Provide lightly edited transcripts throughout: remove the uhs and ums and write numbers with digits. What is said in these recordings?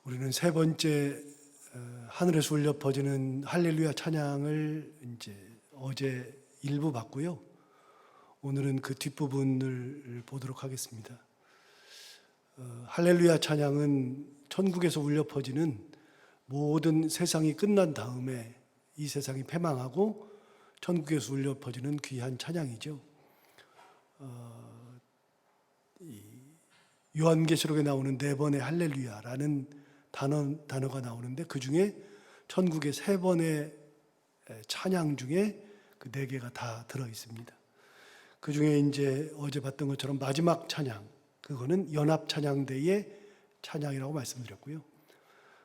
우리는 세 번째 하늘에서 울려 퍼지는 할렐루야 찬양을 이제 어제 일부 봤고요. 오늘은 그 뒷부분을 보도록 하겠습니다. 할렐루야 찬양은 천국에서 울려 퍼지는 모든 세상이 끝난 다음에 이 세상이 패망하고 천국에서 울려 퍼지는 귀한 찬양이죠. 요한계시록에 나오는 네 번의 할렐루야라는 단어가 나오는데 그 중에 천국의 세 번의 찬양 중에 그 네 개가 다 들어 있습니다. 그 중에 이제 어제 봤던 것처럼 마지막 찬양, 그거는 연합 찬양대의 찬양이라고 말씀드렸고요.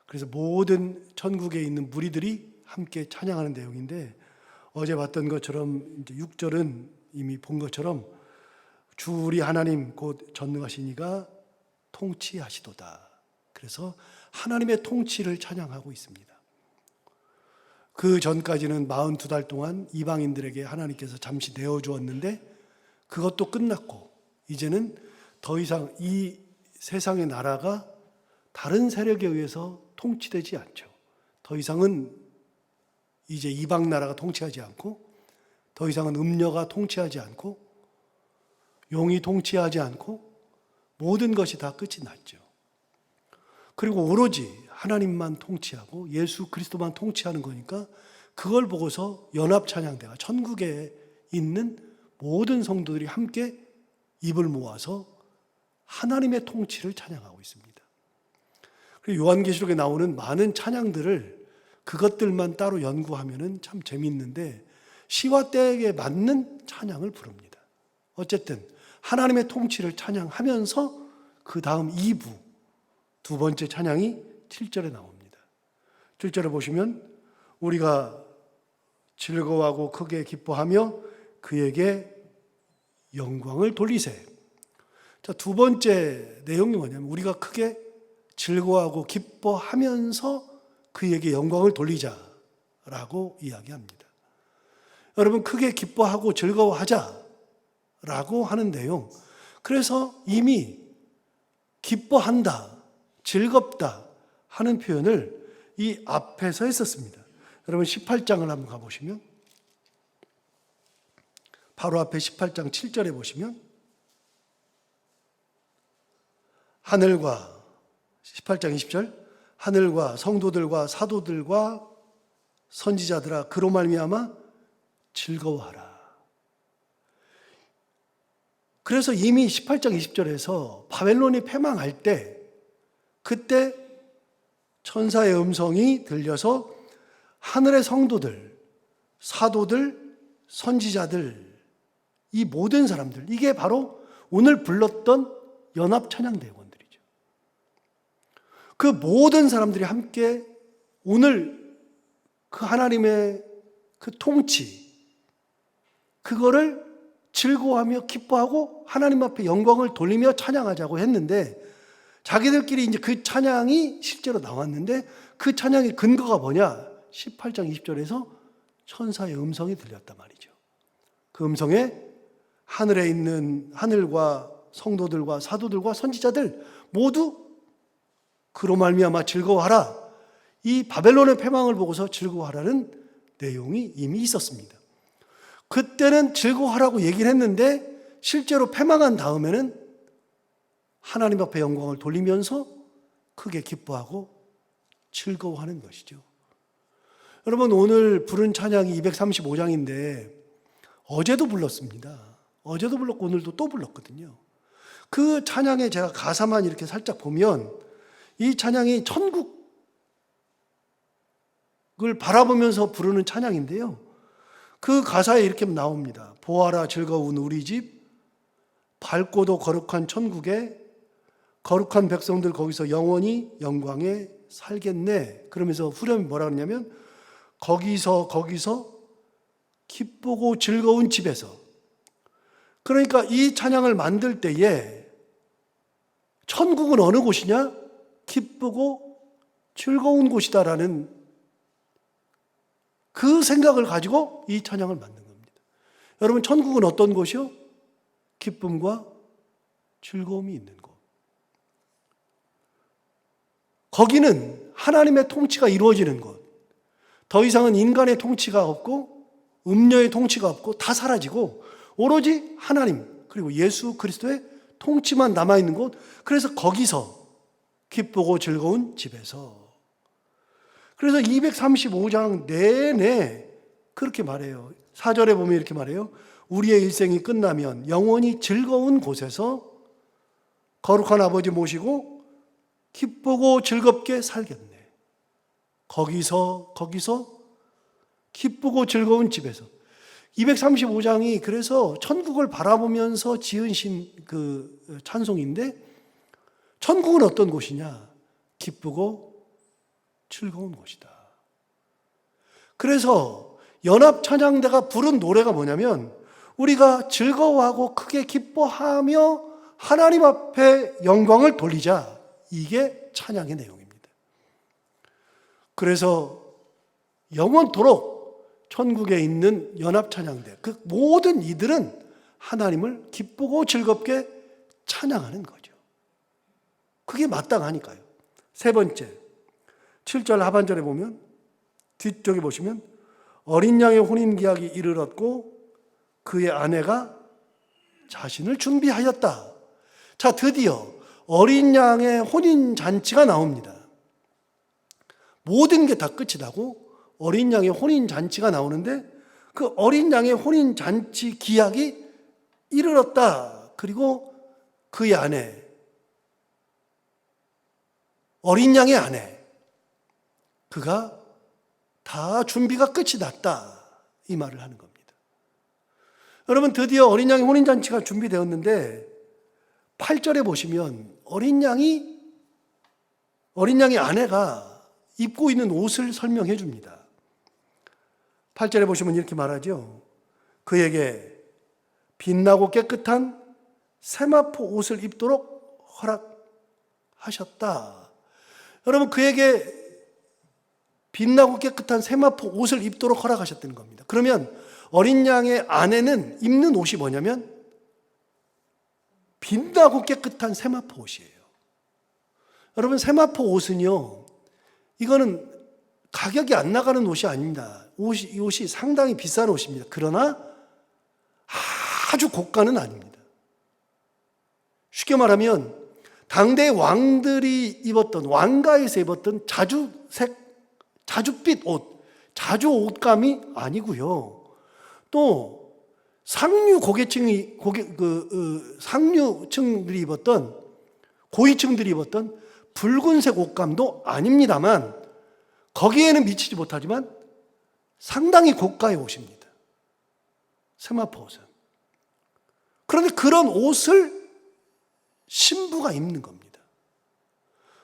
그래서 모든 천국에 있는 무리들이 함께 찬양하는 내용인데, 어제 봤던 것처럼 이제 6절은 이미 본 것처럼 주 우리 하나님 곧 전능하신 이가 통치하시도다. 그래서 하나님의 통치를 찬양하고 있습니다. 그 전까지는 42달 동안 이방인들에게 하나님께서 잠시 내어주었는데 그것도 끝났고, 이제는 더 이상 이 세상의 나라가 다른 세력에 의해서 통치되지 않죠. 더 이상은 이제 이방 나라가 통치하지 않고, 더 이상은 음녀가 통치하지 않고, 용이 통치하지 않고, 모든 것이 다 끝이 났죠. 그리고 오로지 하나님만 통치하고 예수 그리스도만 통치하는 거니까, 그걸 보고서 연합찬양대가 천국에 있는 모든 성도들이 함께 입을 모아서 하나님의 통치를 찬양하고 있습니다. 그리고 요한계시록에 나오는 많은 찬양들을 그것들만 따로 연구하면 참 재미있는데, 시와 때에 맞는 찬양을 부릅니다. 어쨌든 하나님의 통치를 찬양하면서 그 다음 2부 두 번째 찬양이 7절에 나옵니다. 7절에 보시면 우리가 즐거워하고 크게 기뻐하며 그에게 영광을 돌리세. 자, 두 번째 내용이 뭐냐면 우리가 크게 즐거워하고 기뻐하면서 그에게 영광을 돌리자라고 이야기합니다. 여러분, 크게 기뻐하고 즐거워하자라고 하는 내용, 그래서 이미 기뻐한다, 즐겁다 하는 표현을 이 앞에서 했었습니다. 여러분 18장을 한번 가보시면, 바로 앞에 18장 7절에 보시면 하늘과 18장 20절 하늘과 성도들과 사도들과 선지자들아 그로 말미암아 즐거워하라. 그래서 이미 18장 20절에서 바벨론이 패망할 때, 그때 천사의 음성이 들려서 하늘의 성도들, 사도들, 선지자들, 이 모든 사람들, 이게 바로 오늘 불렀던 연합찬양대원들이죠. 그 모든 사람들이 함께 오늘 그 하나님의 그 통치, 그거를 즐거워하며 기뻐하고 하나님 앞에 영광을 돌리며 찬양하자고 했는데, 자기들끼리 이제 그 찬양이 실제로 나왔는데, 그 찬양의 근거가 뭐냐? 18장 20절에서 천사의 음성이 들렸단 말이죠. 그 음성에 하늘에 있는 하늘과 성도들과 사도들과 선지자들 모두 그로 말미암아 즐거워하라. 이 바벨론의 패망을 보고서 즐거워하라는 내용이 이미 있었습니다. 그때는 즐거워하라고 얘기를 했는데, 실제로 패망한 다음에는 하나님 앞에 영광을 돌리면서 크게 기뻐하고 즐거워하는 것이죠. 여러분, 오늘 부른 찬양이 235장인데 어제도 불렀습니다. 어제도 불렀고 오늘도 또 불렀거든요. 그 찬양에 제가 가사만 이렇게 살짝 보면 이 찬양이 천국을 바라보면서 부르는 찬양인데요, 그 가사에 이렇게 나옵니다. 보아라 즐거운 우리 집, 밝고도 거룩한 천국에 거룩한 백성들 거기서 영원히 영광에 살겠네. 그러면서 후렴이 뭐라 그러냐면 거기서 기쁘고 즐거운 집에서. 그러니까 이 찬양을 만들 때에 천국은 어느 곳이냐? 기쁘고 즐거운 곳이다라는 그 생각을 가지고 이 찬양을 만든 겁니다. 여러분, 천국은 어떤 곳이요? 기쁨과 즐거움이 있는 곳. 거기는 하나님의 통치가 이루어지는 곳. 더 이상은 인간의 통치가 없고 음녀의 통치가 없고 다 사라지고 오로지 하나님 그리고 예수 그리스도의 통치만 남아있는 곳. 그래서 거기서 기쁘고 즐거운 집에서. 그래서 235장 내내 그렇게 말해요. 4절에 보면 이렇게 말해요. 우리의 일생이 끝나면 영원히 즐거운 곳에서 거룩한 아버지 모시고 기쁘고 즐겁게 살겠네. 거기서 기쁘고 즐거운 집에서. 235장이 그래서 천국을 바라보면서 지으신 그 찬송인데, 천국은 어떤 곳이냐? 기쁘고 즐거운 곳이다. 그래서 연합찬양대가 부른 노래가 뭐냐면, 우리가 즐거워하고 크게 기뻐하며 하나님 앞에 영광을 돌리자. 이게 찬양의 내용입니다. 그래서 영원토록 천국에 있는 연합찬양대, 그 모든 이들은 하나님을 기쁘고 즐겁게 찬양하는 거죠. 그게 마땅하니까요. 세 번째, 7절 하반절에 보면, 뒤쪽에 보시면 어린 양의 혼인기약이 이르렀고 그의 아내가 자신을 준비하였다. 자, 드디어 어린 양의 혼인잔치가 나옵니다. 모든 게 다 끝이 나고 어린 양의 혼인잔치가 나오는데, 그 어린 양의 혼인잔치 기약이 이르렀다. 그리고 그의 아내, 어린 양의 아내, 그가 다 준비가 끝이 났다. 이 말을 하는 겁니다. 여러분, 드디어 어린 양의 혼인잔치가 준비되었는데 8절에 보시면 어린 양의 아내가 입고 있는 옷을 설명해 줍니다. 8절에 보시면 이렇게 말하죠. 그에게 빛나고 깨끗한 세마포 옷을 입도록 허락하셨다. 여러분, 그에게 빛나고 깨끗한 세마포 옷을 입도록 허락하셨다는 겁니다. 그러면 어린 양의 아내는 입는 옷이 뭐냐면 빛나고 깨끗한 세마포 옷이에요. 여러분, 세마포 옷은요, 이거는 가격이 안 나가는 옷이 아닙니다. 이 옷이 상당히 비싼 옷입니다. 그러나 아주 고가는 아닙니다. 쉽게 말하면 당대의 왕들이 입었던, 왕가에서 입었던 자주빛 옷, 자주 옷감이 아니고요. 또 상류층들이 입었던, 고위층들이 입었던 붉은색 옷감도 아닙니다만, 거기에는 미치지 못하지만 상당히 고가의 옷입니다. 세마포 옷은. 그런데 그런 옷을 신부가 입는 겁니다.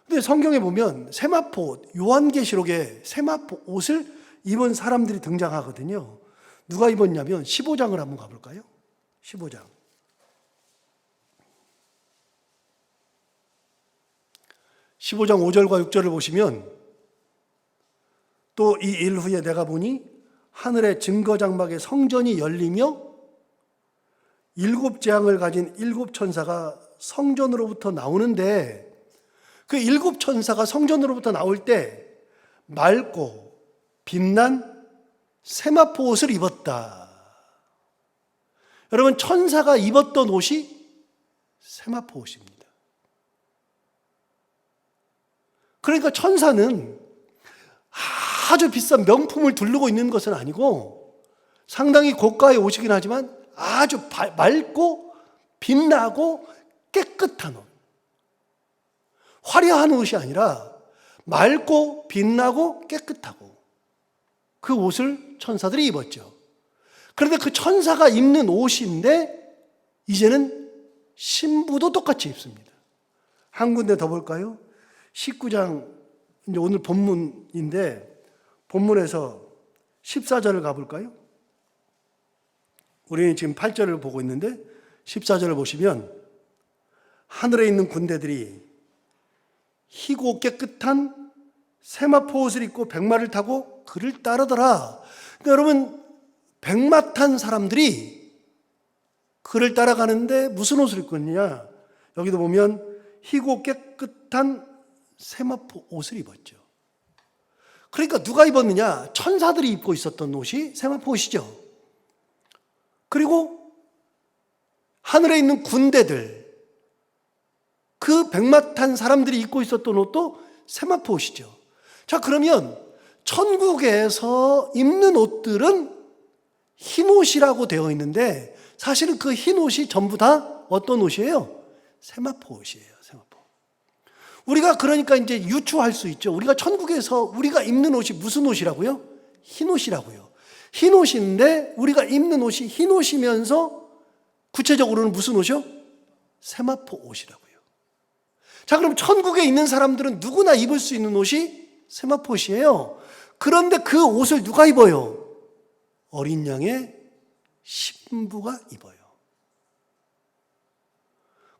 근데 성경에 보면 세마포 옷, 요한계시록에 세마포 옷을 입은 사람들이 등장하거든요. 누가 입었냐면 15장을 한번 가볼까요? 15장. 15장 5절과 6절을 보시면, 또 이 일 후에 내가 보니 하늘의 증거장막의 성전이 열리며 7 재앙을 가진 7 천사가 성전으로부터 나오는데, 그 7 천사가 성전으로부터 나올 때 맑고 빛난 세마포 옷을 입었다. 여러분, 천사가 입었던 옷이 세마포 옷입니다. 그러니까 천사는 아주 비싼 명품을 두르고 있는 것은 아니고 상당히 고가의 옷이긴 하지만 아주 맑고 빛나고 깨끗한 옷, 화려한 옷이 아니라 맑고 빛나고 깨끗하고, 그 옷을 천사들이 입었죠. 그런데 그 천사가 입는 옷인데 이제는 신부도 똑같이 입습니다. 한 군데 더 볼까요? 19장, 이제 오늘 본문인데 본문에서 14절을 가볼까요? 우리는 지금 8절을 보고 있는데 14절을 보시면 하늘에 있는 군대들이 희고 깨끗한 세마포 옷을 입고 백마를 타고 그를 따르더라. 그러니까 여러분, 백마 탄 사람들이 그를 따라가는데 무슨 옷을 입고 있느냐? 여기도 보면 희고 깨끗한 세마포 옷을 입었죠. 그러니까 누가 입었느냐? 천사들이 입고 있었던 옷이 세마포 옷이죠. 그리고 하늘에 있는 군대들, 그 백마 탄 사람들이 입고 있었던 옷도 세마포 옷이죠. 자, 그러면 천국에서 입는 옷들은 흰 옷이라고 되어 있는데 사실은 그 흰 옷이 전부 다 어떤 옷이에요? 세마포 옷이에요. 세마포. 우리가 그러니까 이제 유추할 수 있죠. 우리가 천국에서 우리가 입는 옷이 무슨 옷이라고요? 흰 옷이라고요. 흰 옷인데 우리가 입는 옷이 흰 옷이면서 구체적으로는 무슨 옷이요? 세마포 옷이라고요. 자, 그럼 천국에 있는 사람들은 누구나 입을 수 있는 옷이 세마포 옷이에요. 그런데 그 옷을 누가 입어요? 어린 양의 신부가 입어요.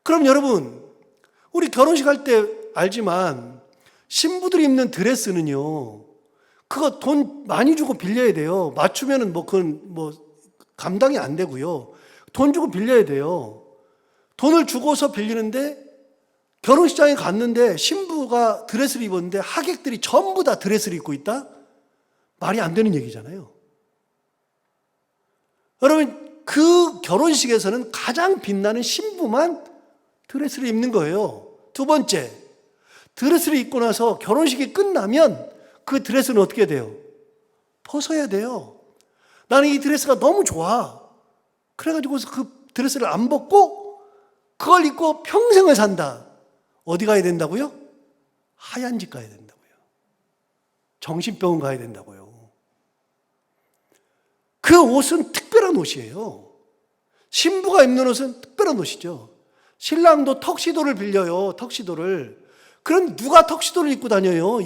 그럼 여러분, 우리 결혼식 할 때 알지만 신부들이 입는 드레스는요, 그거 돈 많이 주고 빌려야 돼요. 맞추면은 그건 감당이 안 되고요. 돈 주고 빌려야 돼요. 돈을 주고서 빌리는데 결혼식장에 갔는데 신부가 드레스를 입었는데 하객들이 전부 다 드레스를 입고 있다? 말이 안 되는 얘기잖아요. 여러분, 그 결혼식에서는 가장 빛나는 신부만 드레스를 입는 거예요. 두 번째, 드레스를 입고 나서 결혼식이 끝나면 그 드레스는 어떻게 돼요? 벗어야 돼요. 나는 이 드레스가 너무 좋아. 그래가지고서 그 드레스를 안 벗고 그걸 입고 평생을 산다. 어디 가야 된다고요? 하얀 집 가야 된다고요. 정신병원 가야 된다고요. 그 옷은 특별한 옷이에요. 신부가 입는 옷은 특별한 옷이죠. 신랑도 턱시도를 빌려요. 턱시도를. 그럼 누가 턱시도를 입고 다녀요?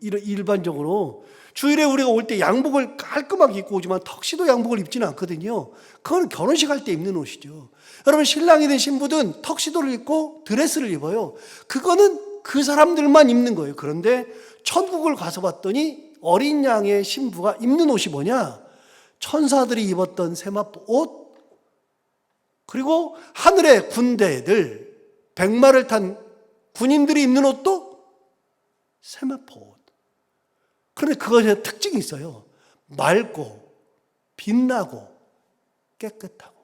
일반적으로. 주일에 우리가 올 때 양복을 깔끔하게 입고 오지만 턱시도 양복을 입지는 않거든요. 그건 결혼식 할 때 입는 옷이죠. 여러분, 신랑이든 신부든 턱시도를 입고 드레스를 입어요. 그거는 그 사람들만 입는 거예요. 그런데 천국을 가서 봤더니 어린 양의 신부가 입는 옷이 뭐냐? 천사들이 입었던 세마포 옷, 그리고 하늘의 군대들, 백마를 탄 군인들이 입는 옷도 세마포 옷. 그런데 그것의 특징이 있어요. 맑고 빛나고 깨끗하고.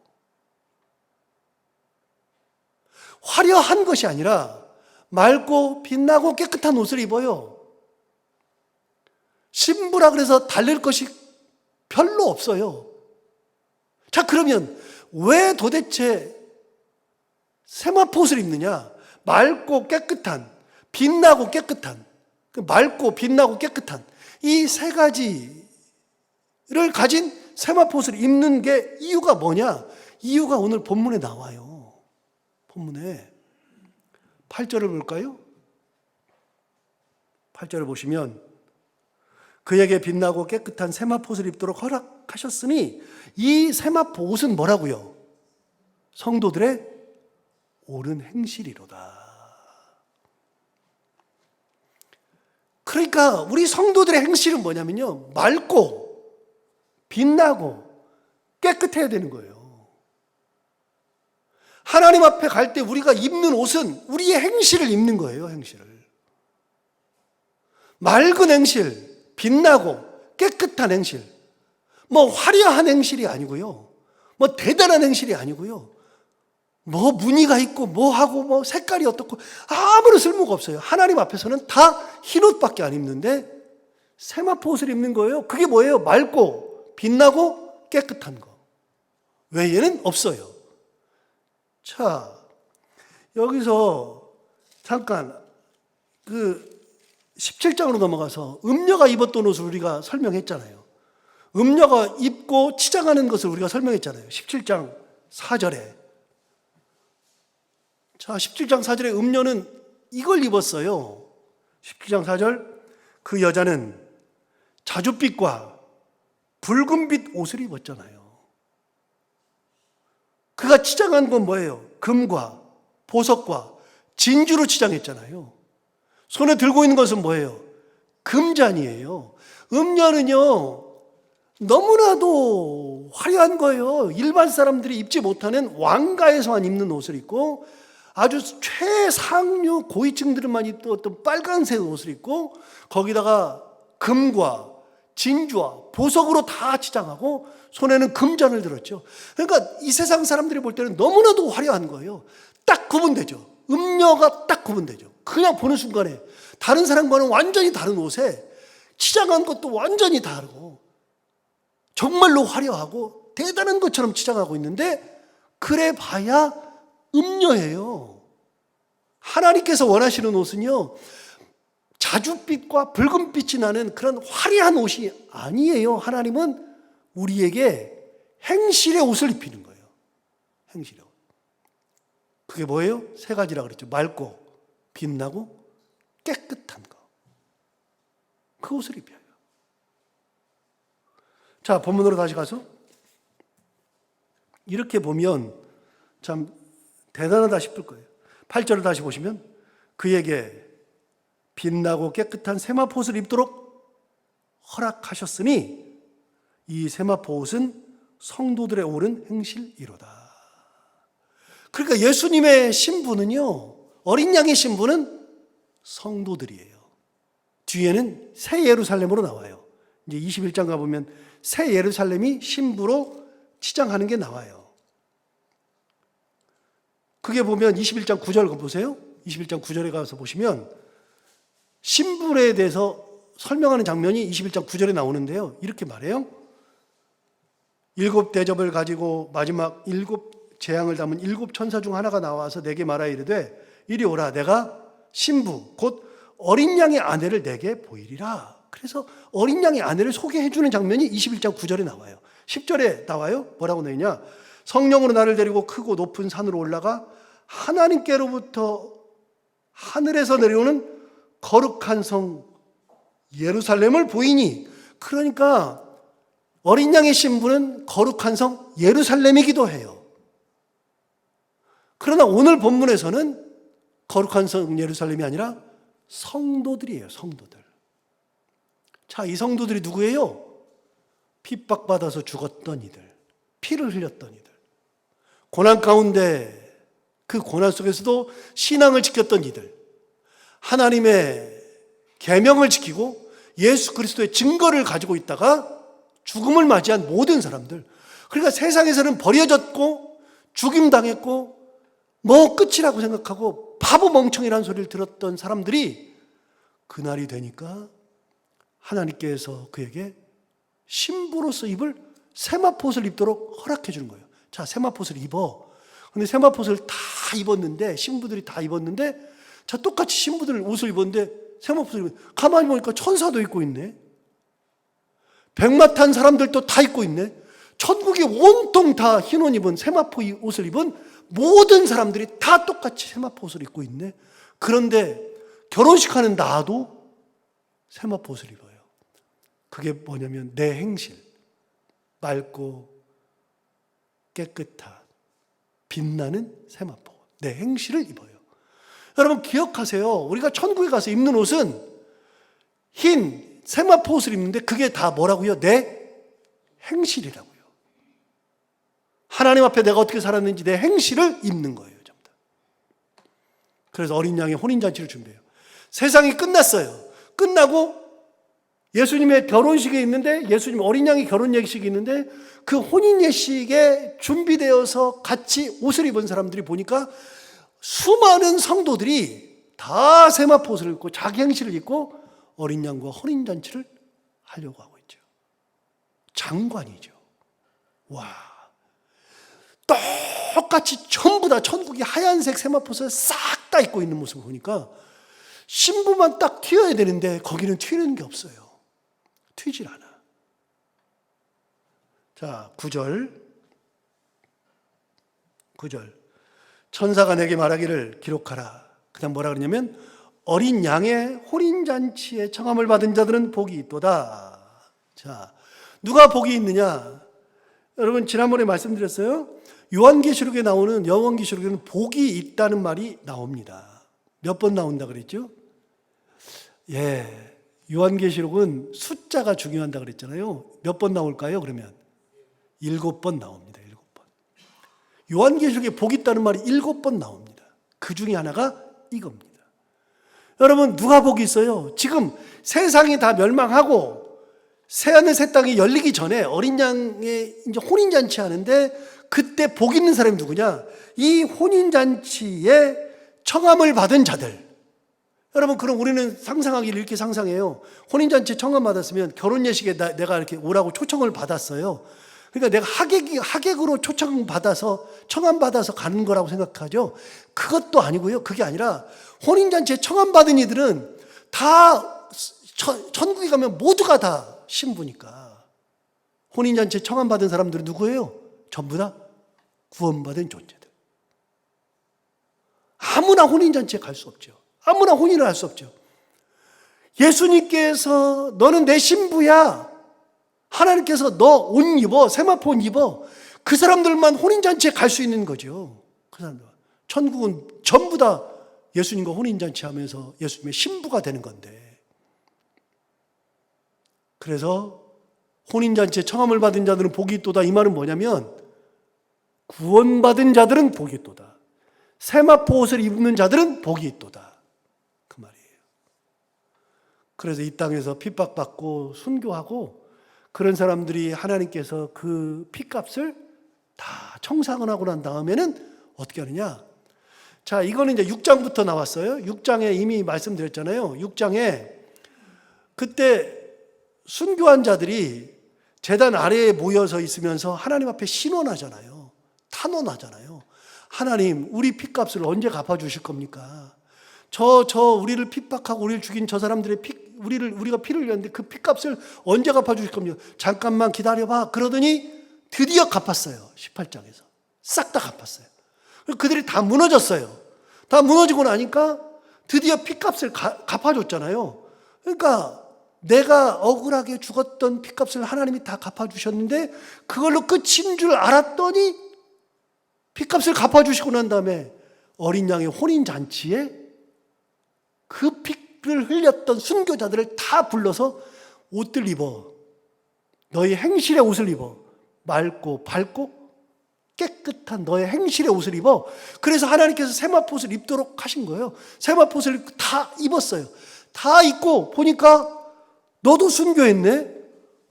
화려한 것이 아니라 맑고 빛나고 깨끗한 옷을 입어요. 신부라 그래서 달랠 것이 별로 없어요. 자, 그러면 왜 도대체 세마포 옷을 입느냐? 맑고 깨끗한, 빛나고 깨끗한, 맑고 빛나고 깨끗한 이 세 가지를 가진 세마포 옷을 입는 게 이유가 뭐냐? 이유가 오늘 본문에 나와요. 본문에 8절을 볼까요? 8절을 보시면 그에게 빛나고 깨끗한 세마포 옷을 입도록 허락하셨으니 이 세마포 옷은 뭐라고요? 성도들의 옳은 행실이로다. 그러니까 우리 성도들의 행실은 뭐냐면요, 맑고 빛나고 깨끗해야 되는 거예요. 하나님 앞에 갈 때 우리가 입는 옷은 우리의 행실을 입는 거예요. 행실을. 맑은 행실, 빛나고 깨끗한 행실, 화려한 행실이 아니고요, 대단한 행실이 아니고요, 무늬가 있고 하고 색깔이 어떻고 아무런 쓸모가 없어요. 하나님 앞에서는 다 흰옷밖에 안 입는데 세마포 옷을 입는 거예요. 그게 뭐예요? 맑고 빛나고 깨끗한 거 외에는 없어요. 자, 여기서 잠깐 17장으로 넘어가서 음녀가 입었던 옷을 우리가 설명했잖아요. 음녀가 입고 치장하는 것을 우리가 설명했잖아요. 17장 4절에. 자, 17장 4절에 음녀는 이걸 입었어요. 17장 4절, 그 여자는 자줏빛과 붉은빛 옷을 입었잖아요. 그가 치장한 건 뭐예요? 금과 보석과 진주로 치장했잖아요. 손에 들고 있는 것은 뭐예요? 금잔이에요. 음녀는요, 너무나도 화려한 거예요. 일반 사람들이 입지 못하는 왕가에서만 입는 옷을 입고 아주 최상류 고위층들만 입던 어떤 빨간색 옷을 입고 거기다가 금과 진주와 보석으로 다 치장하고 손에는 금잔을 들었죠. 그러니까 이 세상 사람들이 볼 때는 너무나도 화려한 거예요. 딱 구분되죠. 음녀가 딱 구분되죠. 그냥 보는 순간에 다른 사람과는 완전히 다른 옷에 치장한 것도 완전히 다르고 정말로 화려하고 대단한 것처럼 치장하고 있는데 그래 봐야 음녀예요. 하나님께서 원하시는 옷은요, 자줏빛과 붉은빛이 나는 그런 화려한 옷이 아니에요. 하나님은 우리에게 행실의 옷을 입히는 거예요. 행실의 옷. 그게 뭐예요? 세 가지라 그랬죠. 맑고 빛나고 깨끗한 거. 그 옷을 입혀요. 자, 본문으로 다시 가서 이렇게 보면 참 대단하다 싶을 거예요. 8절을 다시 보시면 그에게 빛나고 깨끗한 세마포옷을 입도록 허락하셨으니 이 세마포옷은 성도들의 옳은 행실이로다. 그러니까 예수님의 신부는요, 어린 양의 신부는 성도들이에요. 뒤에는 새 예루살렘으로 나와요. 이제 21장 가보면 새 예루살렘이 신부로 치장하는 게 나와요. 그게 보면 21장 9절 보세요. 21장 9절에 가서 보시면 신부에 대해서 설명하는 장면이 21장 9절에 나오는데요. 이렇게 말해요. 7 대접을 가지고 마지막 7 재앙을 담은 7 천사 중 하나가 나와서 내게 말하 이르되 이리 오라. 내가 신부 곧 어린 양의 아내를 내게 보이리라. 그래서 어린 양의 아내를 소개해 주는 장면이 21장 9절에 나와요. 10절에 나와요. 뭐라고 나오냐? 성령으로 나를 데리고 크고 높은 산으로 올라가 하나님께로부터 하늘에서 내려오는 거룩한 성 예루살렘을 보이니. 그러니까 어린 양의 신부는 거룩한 성 예루살렘이기도 해요. 그러나 오늘 본문에서는 거룩한 성 예루살렘이 아니라 성도들이에요. 성도들. 자, 이 성도들이 누구예요? 핍박받아서 죽었던 이들, 피를 흘렸던 이들, 고난 가운데 그 고난 속에서도 신앙을 지켰던 이들, 하나님의 계명을 지키고 예수 그리스도의 증거를 가지고 있다가 죽음을 맞이한 모든 사람들. 그러니까 세상에서는 버려졌고 죽임당했고 뭐 끝이라고 생각하고 바보 멍청이라는 소리를 들었던 사람들이 그날이 되니까 하나님께서 그에게 신부로서 입을 세마포옷을 입도록 허락해 주는 거예요. 자, 세마포옷을 입어. 근데 세마포옷을 다 입었는데, 신부들이 다 입었는데, 자, 똑같이 신부들 옷을 입었는데 세마포옷을 입었는데 가만히 보니까 천사도 입고 있네. 백마 탄 사람들도 다 입고 있네. 천국이 온통 다 흰 옷 입은 세마포 옷을 입은 모든 사람들이 다 똑같이 세마포 옷을 입고 있네. 그런데 결혼식하는 나도 세마포 옷을 입어요. 그게 뭐냐면 내 행실, 맑고 깨끗한 빛나는 세마포, 내 행실을 입어요. 여러분 기억하세요. 우리가 천국에 가서 입는 옷은 흰 세마포 옷을 입는데 그게 다 뭐라고요? 내 행실이라고요. 하나님 앞에 내가 어떻게 살았는지 내 행실을 입는 거예요. 전부 다. 그래서 어린 양의 혼인잔치를 준비해요. 세상이 끝났어요. 끝나고 예수님의 결혼식이 있는데, 예수님 어린 양의 결혼 예식이 있는데 그 혼인 예식에 준비되어서 같이 옷을 입은 사람들이 보니까 수많은 성도들이 다 세마포 옷을 입고 자기 행실을 입고 어린 양과 혼인잔치를 하려고 하고 있죠. 장관이죠. 와, 똑같이 전부 다 천국이 하얀색 세마포옷을 싹 다 입고 있는 모습을 보니까 신부만 딱 튀어야 되는데 거기는 튀는 게 없어요. 튀질 않아. 자, 9절. 천사가 내게 말하기를 기록하라. 그다음 뭐라 그러냐면 어린 양의 혼인잔치에 청함을 받은 자들은 복이 있도다. 자, 누가 복이 있느냐? 여러분 지난번에 말씀드렸어요. 요한계시록에 나오는, 요한계시록에는 복이 있다는 말이 나옵니다. 몇 번 나온다 그랬죠? 예, 요한계시록은 숫자가 중요하다 그랬잖아요. 몇 번 나올까요? 그러면 7번 나옵니다. 7번. 요한계시록에 복 있다는 말이 7번 나옵니다. 그 중에 하나가 이겁니다. 여러분, 누가 복이 있어요? 지금 세상이 다 멸망하고 새하늘 새 땅이 열리기 전에 어린 양의 이제 혼인잔치 하는데, 그때 복 있는 사람이 누구냐? 이 혼인잔치에 청함을 받은 자들. 여러분, 그럼 우리는 상상하기를 이렇게 상상해요. 혼인잔치에 청함 받았으면 결혼 예식에 내가 이렇게 오라고 초청을 받았어요. 그러니까 내가 하객으로 초청 받아서 청함 받아서 가는 거라고 생각하죠. 그것도 아니고요. 그게 아니라 혼인잔치에 청함 받은 이들은 다 천국에 가면 모두가 다 신부니까. 혼인잔치에 청함 받은 사람들은 누구예요? 전부 다 구원받은 존재들. 아무나 혼인잔치에 갈 수 없죠. 아무나 혼인을 할 수 없죠. 예수님께서 너는 내 신부야, 하나님께서 너 옷 입어, 세마포 옷 입어, 그 사람들만 혼인잔치에 갈 수 있는 거죠. 그 사람들. 천국은 전부 다 예수님과 혼인잔치 하면서 예수님의 신부가 되는 건데. 그래서 혼인잔치에 청함을 받은 자들은 복이 있도다. 이 말은 뭐냐면, 구원받은 자들은 복이 있도다. 세마포 옷을 입는 자들은 복이 있도다. 그 말이에요. 그래서 이 땅에서 핍박받고 순교하고 그런 사람들이 하나님께서 그 핏값을 다 청산을 하고 난 다음에는 어떻게 하느냐? 자, 이거는 이제 6장부터 나왔어요. 6장에 이미 말씀드렸잖아요. 6장에 그때 순교한 자들이 제단 아래에 모여서 있으면서 하나님 앞에 신원하잖아요. 탄원하잖아요. 하나님, 우리 핏값을 언제 갚아주실 겁니까? 우리를 핍박하고 우리를 죽인 저 사람들의 우리가 피를 흘렸는데 그 핏값을 언제 갚아주실 겁니까? 잠깐만 기다려봐. 그러더니 드디어 갚았어요. 18장에서. 싹 다 갚았어요. 그들이 다 무너졌어요. 다 무너지고 나니까 드디어 핏값을 갚아줬잖아요. 그러니까 내가 억울하게 죽었던 핏값을 하나님이 다 갚아주셨는데 그걸로 끝인 줄 알았더니 핏값을 갚아주시고 난 다음에 어린 양의 혼인잔치에 그 피를 흘렸던 순교자들을 다 불러서 옷들 입어, 너희 행실의 옷을 입어, 맑고 밝고 깨끗한 너의 행실의 옷을 입어. 그래서 하나님께서 세마포옷을 입도록 하신 거예요. 세마포옷을 다 입었어요. 다 입고 보니까 너도 순교했네?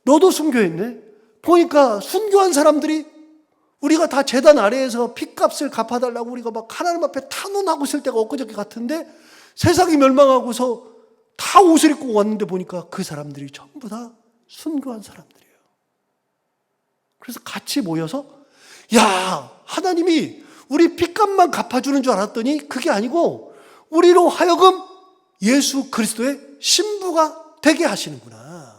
너도 순교했네? 보니까 순교한 사람들이 우리가 다 제단 아래에서 핏값을 갚아달라고 우리가 막 하나님 앞에 탄원하고 있을 때가 엊그저께 같은데 세상이 멸망하고서 다 옷을 입고 왔는데 보니까 그 사람들이 전부 다 순교한 사람들이에요. 그래서 같이 모여서 야, 하나님이 우리 핏값만 갚아주는 줄 알았더니 그게 아니고 우리로 하여금 예수 그리스도의 신부가 되게 하시는구나.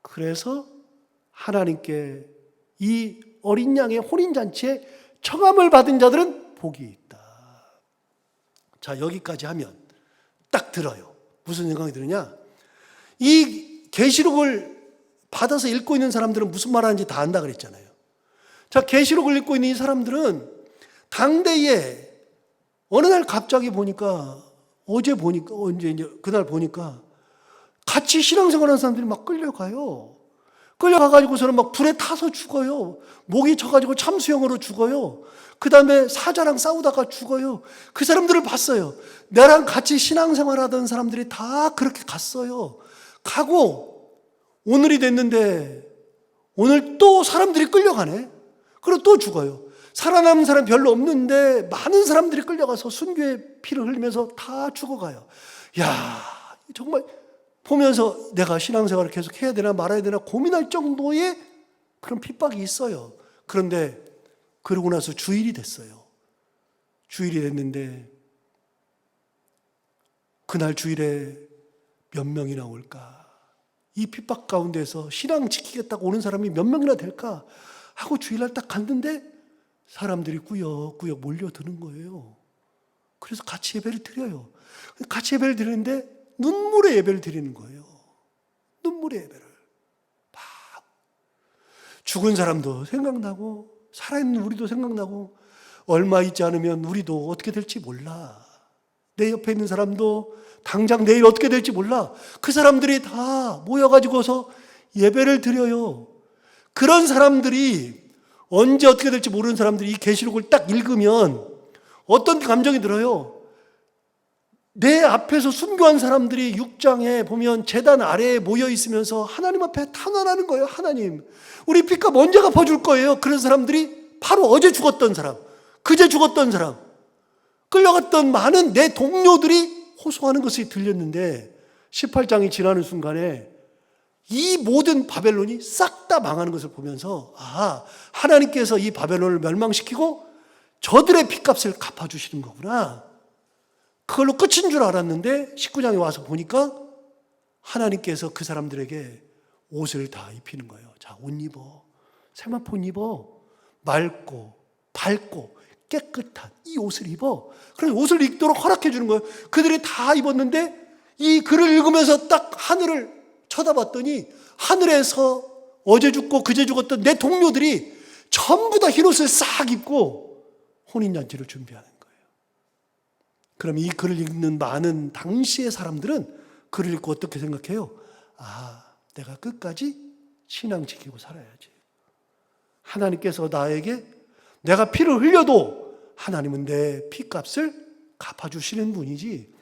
그래서 하나님께 이 어린 양의 혼인잔치에 청함을 받은 자들은 복이 있다. 자, 여기까지 하면 딱 들어요. 무슨 생각이 드느냐? 이 계시록을 받아서 읽고 있는 사람들은 무슨 말하는지 다 안다 그랬잖아요. 자, 계시록을 읽고 있는 이 사람들은 당대에 어느 날 갑자기 보니까 그날 보니까 같이 신앙생활하는 사람들이 막 끌려가요. 끌려가가지고서는 막 불에 타서 죽어요. 목이 쳐가지고 참수형으로 죽어요. 그 다음에 사자랑 싸우다가 죽어요. 그 사람들을 봤어요. 나랑 같이 신앙생활하던 사람들이 다 그렇게 갔어요. 가고 오늘이 됐는데 오늘 또 사람들이 끌려가네. 그리고 또 죽어요. 살아남은 사람 별로 없는데 많은 사람들이 끌려가서 순교의 피를 흘리면서 다 죽어가요. 야, 정말 보면서 내가 신앙생활을 계속 해야 되나 말아야 되나 고민할 정도의 그런 핍박이 있어요. 그런데 그러고 나서 주일이 됐어요. 주일이 됐는데 그날 주일에 몇 명이나 올까? 이 핍박 가운데서 신앙 지키겠다고 오는 사람이 몇 명이나 될까? 하고 주일날 딱 갔는데 사람들이 꾸역꾸역 몰려드는 거예요. 그래서 같이 예배를 드려요. 같이 예배를 드리는데 눈물의 예배를 드리는 거예요. 눈물의 예배를. 막 죽은 사람도 생각나고 살아있는 우리도 생각나고 얼마 있지 않으면 우리도 어떻게 될지 몰라. 내 옆에 있는 사람도 당장 내일 어떻게 될지 몰라. 그 사람들이 다 모여가지고서 예배를 드려요. 그런 사람들이 언제 어떻게 될지 모르는 사람들이 이 계시록을 딱 읽으면 어떤 감정이 들어요? 내 앞에서 순교한 사람들이 6장에 보면 제단 아래에 모여 있으면서 하나님 앞에 탄원하는 거예요. 하나님, 우리 빚값 언제 갚아줄 거예요? 그런 사람들이 바로 어제 죽었던 사람, 그제 죽었던 사람, 끌려갔던 많은 내 동료들이 호소하는 것이 들렸는데 18장이 지나는 순간에 이 모든 바벨론이 싹 다 망하는 것을 보면서 하나님께서 이 바벨론을 멸망시키고 저들의 빚값을 갚아주시는 거구나. 그걸로 끝인 줄 알았는데 19장에 와서 보니까 하나님께서 그 사람들에게 옷을 다 입히는 거예요. 자, 옷 입어. 세마포 입어. 맑고 밝고 깨끗한 이 옷을 입어. 그래서 옷을 입도록 허락해 주는 거예요. 그들이 다 입었는데 이 글을 읽으면서 딱 하늘을 쳐다봤더니 하늘에서 어제 죽고 그제 죽었던 내 동료들이 전부 다 흰옷을 싹 입고 혼인잔치를 준비하는 거예요. 그럼 이 글을 읽는 많은 당시의 사람들은 글을 읽고 어떻게 생각해요? 내가 끝까지 신앙 지키고 살아야지. 하나님께서 나에게 내가 피를 흘려도 하나님은 내 피값을 갚아주시는 분이지.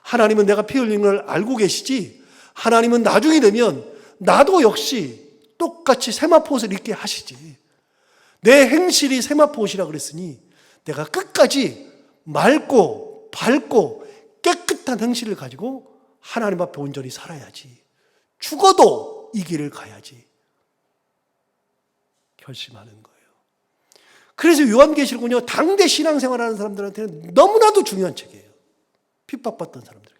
하나님은 내가 피 흘리는 걸 알고 계시지. 하나님은 나중에 되면 나도 역시 똑같이 세마포옷을 입게 하시지. 내 행실이 세마포옷이라 그랬으니 내가 끝까지 맑고 밝고 깨끗한 행실을 가지고 하나님 앞에 온전히 살아야지. 죽어도 이 길을 가야지. 결심하는 거예요. 그래서 요한계시록은요, 당대 신앙생활하는 사람들한테는 너무나도 중요한 책이에요. 핍박받던 사람들.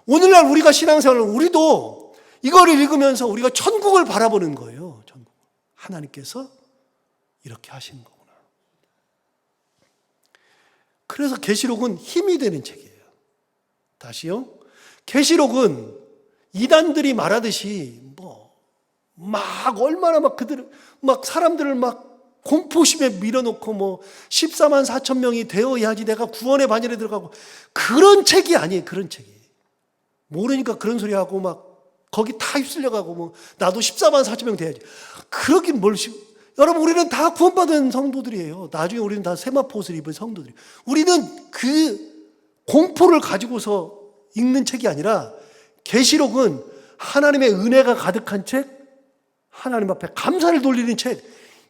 오늘날 우리가 신앙생활을, 우리도 이거를 읽으면서 우리가 천국을 바라보는 거예요. 천국. 하나님께서 이렇게 하시는 거구나. 그래서 계시록은 힘이 되는 책이에요. 다시요. 계시록은 이단들이 말하듯이 얼마나 그들 사람들을 공포심에 밀어놓고 14만 4천 명이 되어야지 내가 구원의 반열에 들어가고 그런 책이 아니에요. 그런 책이. 모르니까 그런 소리 하고 거기 다 휩쓸려가고 나도 14만 4천 명 돼야지. 그러긴 여러분, 우리는 다 구원받은 성도들이에요. 나중에 우리는 다 세마포옷을 입은 성도들이에요. 우리는 그 공포를 가지고서 읽는 책이 아니라 계시록은 하나님의 은혜가 가득한 책, 하나님 앞에 감사를 돌리는 책,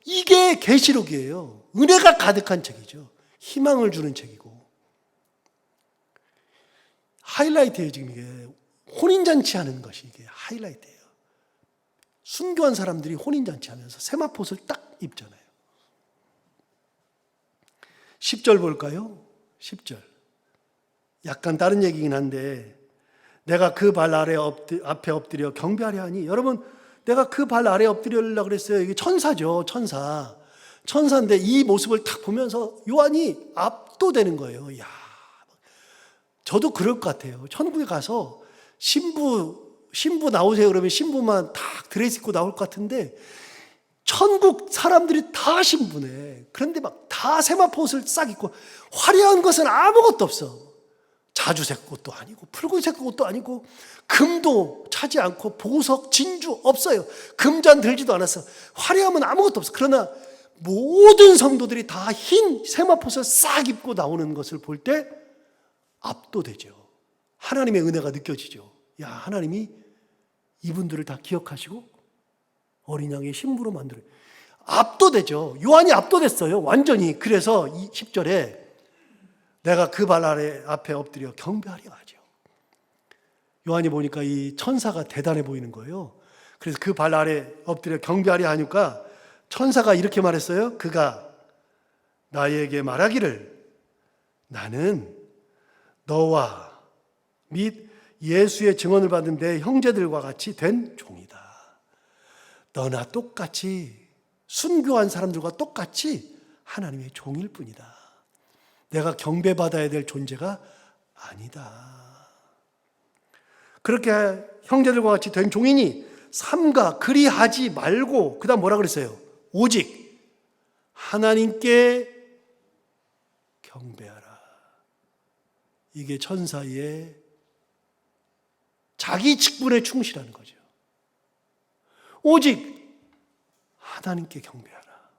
이게 계시록이에요. 은혜가 가득한 책이죠. 희망을 주는 책이고. 하이라이트예요. 지금 이게 혼인잔치 하는 것이 이게 하이라이트예요. 순교한 사람들이 혼인잔치 하면서 세마포옷을 딱 입잖아요. 10절 볼까요? 10절. 약간 다른 얘기긴 한데, 내가 그 발 앞에 엎드려 경배하려 하니, 여러분, 내가 그 발 아래 엎드리려고 그랬어요. 이게 천사죠, 천사. 천사인데 이 모습을 딱 보면서 요한이 압도되는 거예요. 저도 그럴 것 같아요. 천국에 가서 신부 나오세요 그러면 신부만 딱 드레스 입고 나올 것 같은데, 천국 사람들이 다 신부네. 그런데 다 세마포옷을 싹 입고 화려한 것은 아무것도 없어. 자주색 옷도 아니고 붉은색 옷도 아니고 금도 차지 않고 보석, 진주 없어요. 금잔 들지도 않았어. 화려함은 아무것도 없어. 그러나 모든 성도들이 다 흰 세마포옷을 싹 입고 나오는 것을 볼 때 압도되죠. 하나님의 은혜가 느껴지죠. 하나님이 이분들을 다 기억하시고 어린 양의 신부로 만들어요. 압도되죠. 요한이 압도됐어요. 완전히. 그래서 10절에 내가 그 발 아래 앞에 엎드려 경배하려 하죠. 요한이 보니까 이 천사가 대단해 보이는 거예요. 그래서 그 발 아래 엎드려 경배하려 하니까 천사가 이렇게 말했어요. 그가 나에게 말하기를, 나는 너와 및 예수의 증언을 받은 내 형제들과 같이 된 종이다. 너나 똑같이 순교한 사람들과 똑같이 하나님의 종일 뿐이다. 내가 경배받아야 될 존재가 아니다. 그렇게 형제들과 같이 된 종이니 삼가 그리하지 말고, 그 다음 뭐라 그랬어요? 오직 하나님께 경배하라. 이게 천사의 자기 직분에 충실하는 거죠. 오직 하나님께 경배하라.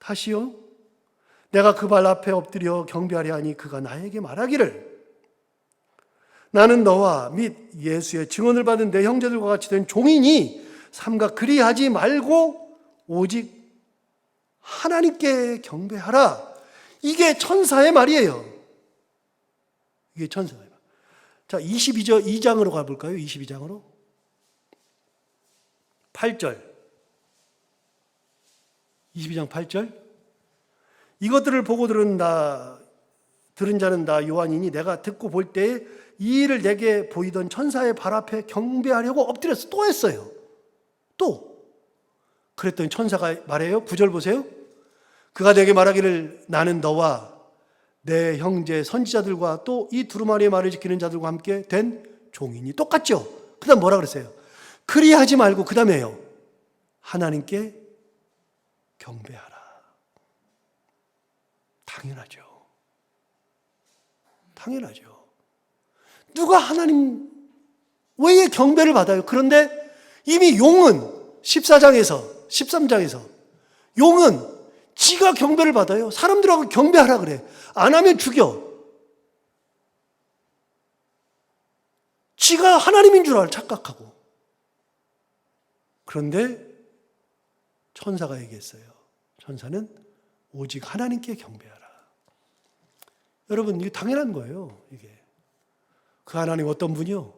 다시요 내가 그 발 앞에 엎드려 경배하려 하니 그가 나에게 말하기를 나는 너와 및 예수의 증언을 받은 내 형제들과 같이 된 종이니 삼가 그리하지 말고 오직 하나님께 경배하라. 이게 천사의 말이에요. 이게 천사의 말. 자, 22장으로 가볼까요? 22장으로 8절 22장 8절 이것들을 보고 들은 자는 나 요한이니 내가 듣고 볼 때에 이 일을 내게 보이던 천사의 발 앞에 경배하려고 엎드려서 또 했어요. 또 그랬더니 천사가 말해요. 9절 보세요. 그가 내게 말하기를 나는 너와 내 형제 선지자들과 또 이 두루마리의 말을 지키는 자들과 함께 된 종이니. 똑같죠? 그 다음 뭐라 그랬어요? 그리하지 말고 그 다음에요 하나님께 경배하라. 당연하죠. 당연하죠. 누가 하나님 외에 경배를 받아요? 그런데 이미 용은 14장에서 13장에서 용은 지가 경배를 받아요. 사람들하고 경배하라 그래. 안 하면 죽여. 지가 하나님인 줄 착각하고. 그런데 천사가 얘기했어요. 천사는 오직 하나님께 경배하라. 여러분, 이게 당연한 거예요. 이게 그 하나님 어떤 분이요?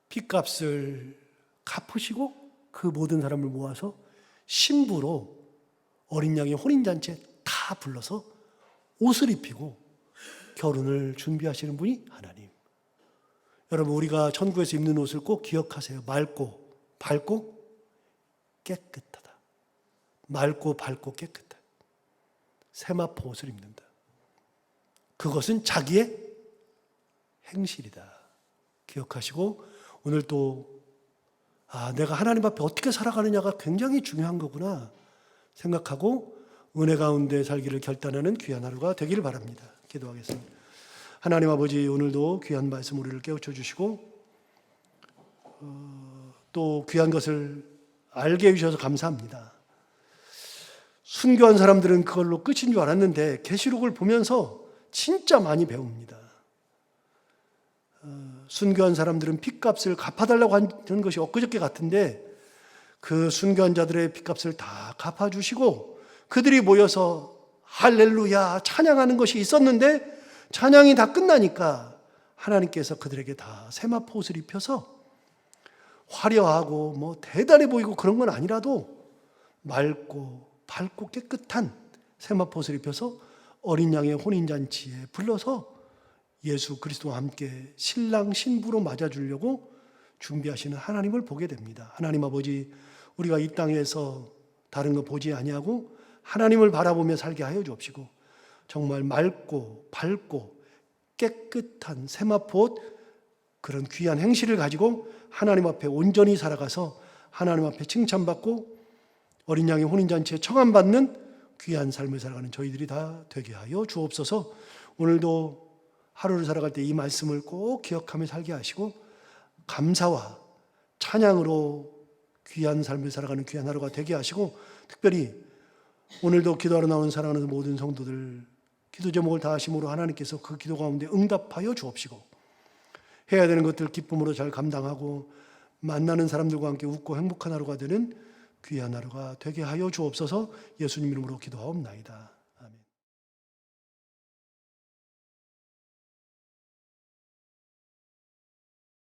핏값을 갚으시고 그 모든 사람을 모아서 신부로 어린 양의 혼인잔치에 다 불러서 옷을 입히고 결혼을 준비하시는 분이 하나님. 여러분, 우리가 천국에서 입는 옷을 꼭 기억하세요. 맑고 밝고 깨끗하다. 맑고 밝고 깨끗하다. 세마포 옷을 입는다. 그것은 자기의 행실이다. 기억하시고 오늘 또 내가 하나님 앞에 어떻게 살아가느냐가 굉장히 중요한 거구나 생각하고 은혜 가운데 살기를 결단하는 귀한 하루가 되기를 바랍니다. 기도하겠습니다. 하나님 아버지, 오늘도 귀한 말씀 우리를 깨우쳐 주시고 또 귀한 것을 알게 해주셔서 감사합니다. 순교한 사람들은 그걸로 끝인 줄 알았는데 계시록을 보면서 진짜 많이 배웁니다. 순교한 사람들은 핏값을 갚아달라고 하는 것이 엊그저께 같은데 그 순교한 자들의 핏값을 다 갚아주시고 그들이 모여서 할렐루야 찬양하는 것이 있었는데 찬양이 다 끝나니까 하나님께서 그들에게 다 세마포 옷을 입혀서 화려하고 뭐 대단해 보이고 그런 건 아니라도 맑고 밝고 깨끗한 세마포 옷을 입혀서 어린 양의 혼인잔치에 불러서 예수 그리스도와 함께 신랑 신부로 맞아주려고 준비하시는 하나님을 보게 됩니다. 하나님 아버지, 우리가 이 땅에서 다른 거 보지 아니하고 하나님을 바라보며 살게 하여 주옵시고 정말 맑고 밝고 깨끗한 세마포 옷, 그런 귀한 행실을 가지고 하나님 앞에 온전히 살아가서 하나님 앞에 칭찬받고 어린 양의 혼인잔치에 청함받는 귀한 삶을 살아가는 저희들이 다 되게 하여 주옵소서. 오늘도 하루를 살아갈 때 이 말씀을 꼭 기억하며 살게 하시고 감사와 찬양으로 귀한 삶을 살아가는 귀한 하루가 되게 하시고 특별히 오늘도 기도하러 나온 사랑하는 모든 성도들 기도 제목을 다하심으로 하나님께서 그 기도 가운데 응답하여 주옵시고 해야 되는 것들 기쁨으로 잘 감당하고 만나는 사람들과 함께 웃고 행복한 하루가 되는 귀한 하루가 되게 하여 주옵소서. 예수님 이름으로 기도하옵나이다.